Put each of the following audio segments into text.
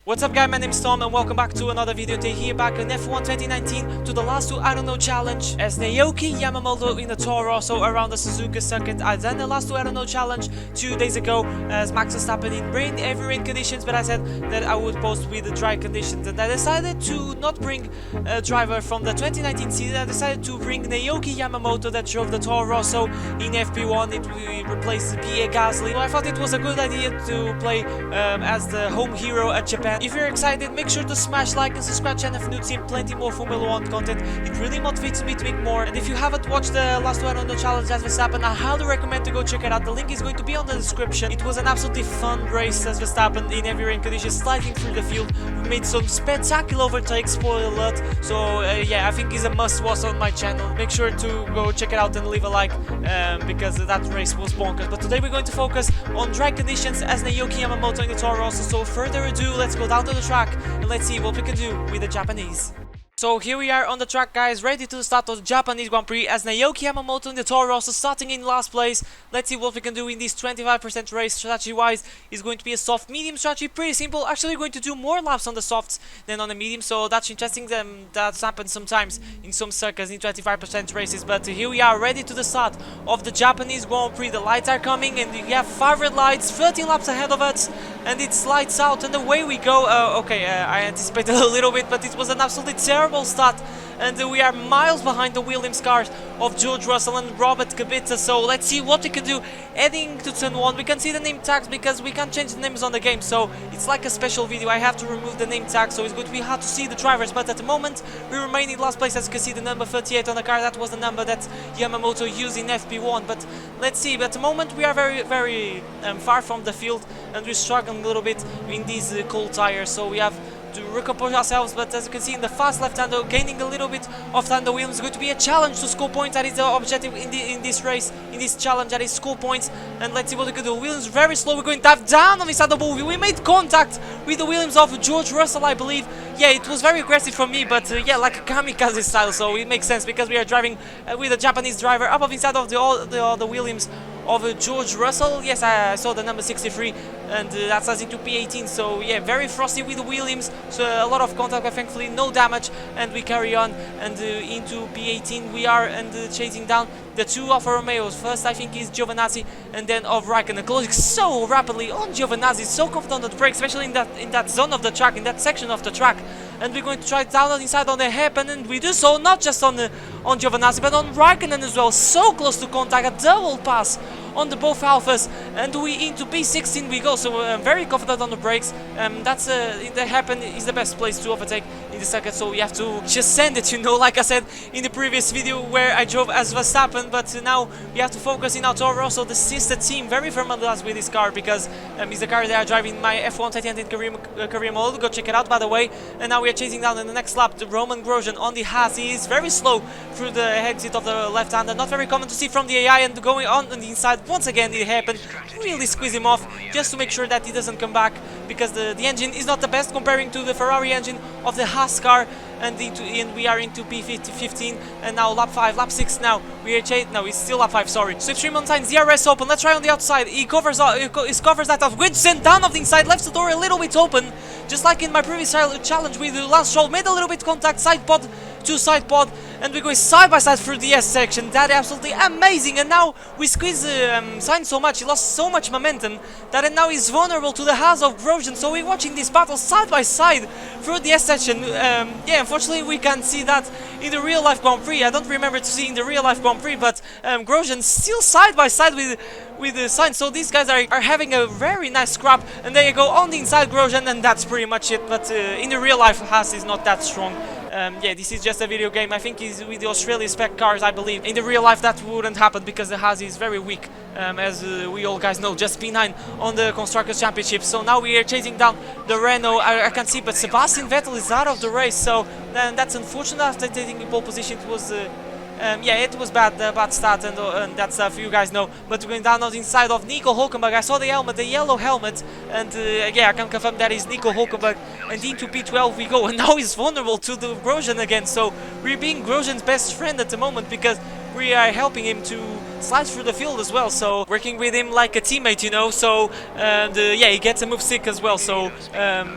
What's up guys, my name is Tom and welcome back to another video. Today here back in F1 2019 to the last two I don't know challenge as Naoki Yamamoto in the Toro Rosso around the Suzuka Circuit. I done the last two I don't know challenge 2 days ago as Max Verstappen in heavy rain conditions, but I said that I would post with the dry conditions, and I decided to not bring a driver from the 2019 season. I decided to bring Naoki Yamamoto that drove the Toro Rosso in FP1. It replaced Pierre Gasly. So I thought it was a good idea to play as the home hero at Japan. If you're excited, make sure to smash like and subscribe channel if you're new to see plenty more Formula 1 content. It really motivates me to make more. And if you haven't watched the last one on the challenge as Verstappen, I highly recommend to go check it out. The link is going to be on the description. It was an absolutely fun race as Verstappen in heavy rain conditions, sliding through the field. We made some spectacular overtakes, spoiler alert. So yeah, I think it's a must watch on my channel. Make sure to go check it out and leave a like because that race was bonkers. But today we're going to focus on dry conditions as Naoki Yamamoto in the Toro Rosso. So further ado, let's go down to the track and let's see what we can do with the Japanese. So here we are on the track guys, ready to start the Japanese Grand Prix as Naoki Yamamoto in the Toro Rosso starting in last place. Let's see what we can do in this 25% race. Strategy wise is going to be a soft medium strategy, pretty simple. Actually going to do more laps on the softs than on the medium, so that's interesting. That's happened sometimes in some circuits in 25% races. But here we are ready to the start of the Japanese Grand Prix. The lights are coming and we have 5 red lights, 13 laps ahead of us, and it's lights out and away we go. I anticipated a little bit, but it was an absolutely terrible start, and we are miles behind the Williams cars of George Russell and Robert Kubica. So let's see what we can do heading to turn 1. We can see the name tags because we can't change the names on the game, so it's like a special video. I have to remove the name tag, so it's going to be hard to see the drivers. But at the moment we remain in last place. As you can see, the number 38 on the car, that was the number that Yamamoto used in FP1. But let's see, at the moment we are very far from the field and we're struggling a little bit in these cold tires, so we have to recompose ourselves. But as you can see in the fast left-hander, gaining a little bit of time. The Williams is going to be a challenge to score points. That is the objective in this race, in this challenge, that is score points. And let's see what we can do. Williams very slow. We're going to dive down on this other ball. We made contact with the Williams of George Russell, I believe. Yeah, it was very aggressive from me, but yeah, like a kamikaze style, so it makes sense because we are driving with a Japanese driver up inside of the Williams of George Russell. Yes, I saw the number 63, and that's us into P18. So yeah, very frosty with the Williams, so a lot of contact, but thankfully no damage, and we carry on and into P18 we are, and chasing down the two Alfa Romeos. First I think is Giovinazzi and then of Raikkonen, closing so rapidly on Giovinazzi, so confident on the brake, especially in that zone of the track, in that section of the track. And we're going to try down inside on the hairpin, and we do so not just on Giovinazzi but on Raikkonen as well. So close to contact, a double pass on the both Alphas, and we into P16 we go. So I'm very confident on the brakes. That's the hairpin is the best place to overtake in the circuit, so we have to just send it, you know, like I said in the previous video where I drove as Verstappen. But now we have to focus in our Toro Rosso, the sister team, very familiar with this car because it's the car that I drive in my F1 2019 career mode. Go check it out, by the way. And now we are chasing down in the next lap the Roman Grosjean on the Haas. He is very slow through the exit of the left-hander, not very common to see from the AI, and going on the inside once again it happened. Really squeeze him off just to make sure that he doesn't come back, because the engine is not the best comparing to the Ferrari engine of the Haas car. And we are into P15, and now lap 5, lap 6 now. We are no, it's still lap 5, sorry. So extreme on time, DRS open, let's try on the outside. He covers that off, good send down of the inside, left the door a little bit open, just like in my previous challenge with Lance Stroll. Made a little bit contact, side pod to side pod, and we're going side by side through the S section. That is absolutely amazing. And now we squeeze Sainz so much, he lost so much momentum that now he's vulnerable to the Haas of Grosjean. So we're watching this battle side by side through the S section. Yeah, unfortunately we can't see that in the real life Grand Prix. I don't remember to see in the real life Grand Prix, but Grosjean still side by side with the Sainz. So these guys are having a very nice scrap, and there you go on the inside Grosjean, and that's pretty much it. But in the real life Haas is not that strong. Yeah, this is just a video game. I think it's with the Australia spec cars, I believe. In the real life that wouldn't happen because the Haas is very weak, as we all guys know, just P9 on the Constructors' Championship. So now we are chasing down the Renault. I can see, but Sebastian Vettel is out of the race, so that's unfortunate. After taking the pole position, it was yeah, it was bad start and that stuff, you guys know. But we're going down on the inside of Nico Hulkenberg. I saw the helmet, the yellow helmet, and yeah, I can confirm that is Nico Hulkenberg. And into P12 we go, and now he's vulnerable to the Grosjean again. So we're being Grosjean's best friend at the moment because we are helping him to slides through the field as well, so working with him like a teammate, you know, so yeah, he gets a move sick as well, so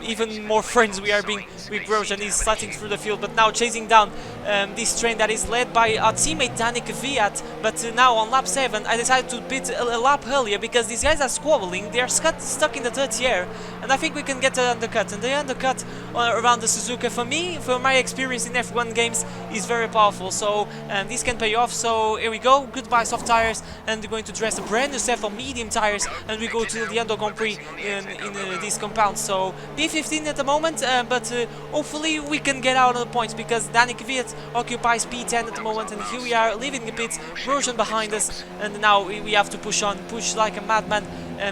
even more friends we are being with Grosjean. He's sliding through the field, but now chasing down this train that is led by our teammate Danik Viat. But now on lap 7 I decided to pit a lap earlier because these guys are squabbling, they are stuck in the dirty air, and I think we can get an undercut, and the undercut around the Suzuka, for me, for my experience in F1 games, is very powerful, so this can pay off. So here we go, goodbye soft tires, and we're going to dress a brand new set of medium tires, and we go to the Ando Grand Prix in this compound. So P15 at the moment, but hopefully we can get out of the points because Danik Viat occupies P10 at the moment, and here we are leaving the pits, Grosjean behind us, and now we have to push on, push like a madman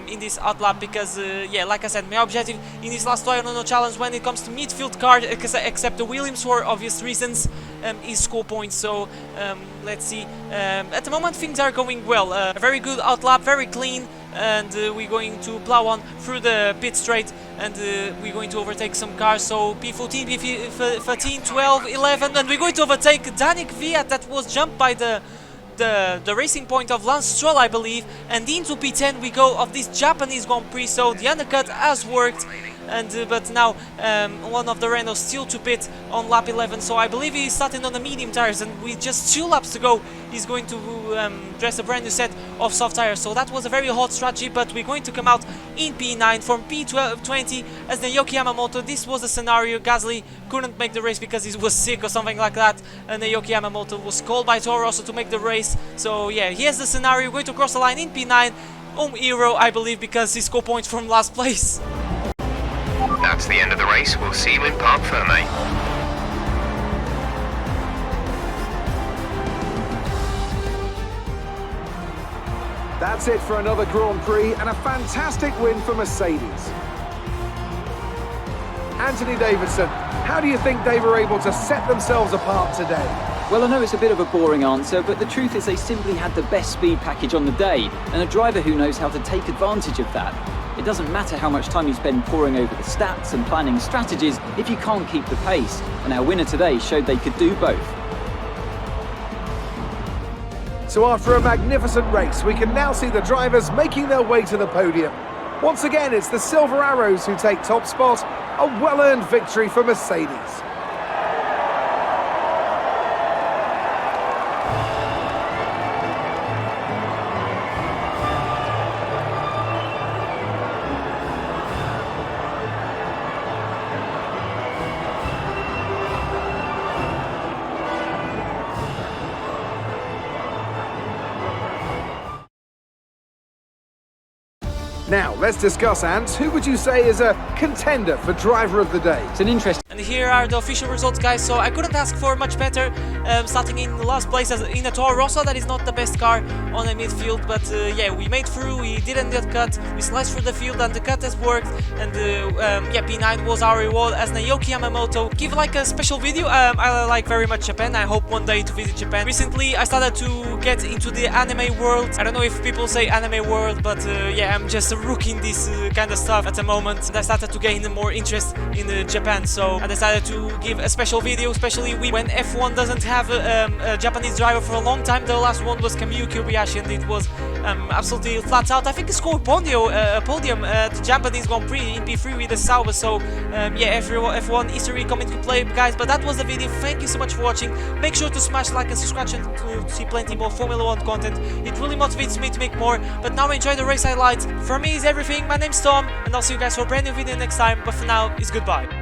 in this hot lap because yeah, like I said, my objective in this last Toyota challenge when it comes to midfield car, except the Williams for obvious reasons, is score points. So let's see, at the moment things are going well, a very good hot lap, very clean, and we're going to plow on through the pit straight, and we're going to overtake some cars. So P14, P13, 12, 11, and we're going to overtake Danik Viat that was jumped by the racing point of Lance Stroll, I believe, and into P10 we go of this Japanese Grand Prix. So the undercut has worked, and but now one of the Renaults still to pit on lap 11, so I believe he's starting on the medium tires, and with just 2 laps to go he's going to dress a brand new set of soft tires. So that was a very hot strategy, but we're going to come out in P9 from P20 as the Naoki Yamamoto. This was a scenario, Gasly couldn't make the race because he was sick or something like that, and the Naoki Yamamoto was called by Toro Rosso to make the race. So yeah, here's the scenario, going to cross the line in P9, home hero I believe because he scored points from last place. That's the end of the race. We'll see you in Parc Fermé. That's it for another Grand Prix and a fantastic win for Mercedes. Anthony Davidson, how do you think they were able to set themselves apart today? Well, I know it's a bit of a boring answer, but the truth is they simply had the best speed package on the day, and a driver who knows how to take advantage of that. It doesn't matter how much time you spend poring over the stats and planning strategies if you can't keep the pace, and our winner today showed they could do both. So after a magnificent race, we can now see the drivers making their way to the podium. Once again, it's the Silver Arrows who take top spot, a well-earned victory for Mercedes. Now, let's discuss, Ant, who would you say is a contender for Driver of the Day? It's an interesting... And here are the official results, guys, so I couldn't ask for much better, starting in the last place in a Toro Rosso. That is not the best car on the midfield, but yeah, we made through, we didn't get cut, we sliced through the field, and the cut has worked, and yeah, P9 was our reward as Naoki Yamamoto. Give like a special video, I like very much Japan, I hope one day to visit Japan. Recently I started to get into the anime world. I don't know if people say anime world, but yeah, I'm just a rookie in this kind of stuff at the moment, and I started to gain more interest in Japan, so I decided to give a special video, especially when F1 doesn't have a Japanese driver for a long time. The last one was Kamui Kobayashi, and it was absolutely flat out. I think he scored Podium at the Japanese Grand Prix in P3 with the Sauber, so yeah, F1 history coming to play, guys. But that was the video. Thank you so much for watching. Make sure to smash like and subscribe to see plenty more Formula 1 content. It really motivates me to make more. But now enjoy the race highlights. For me is everything. My name's Tom, and I'll see you guys for a brand new video next time. But for now, it's goodbye.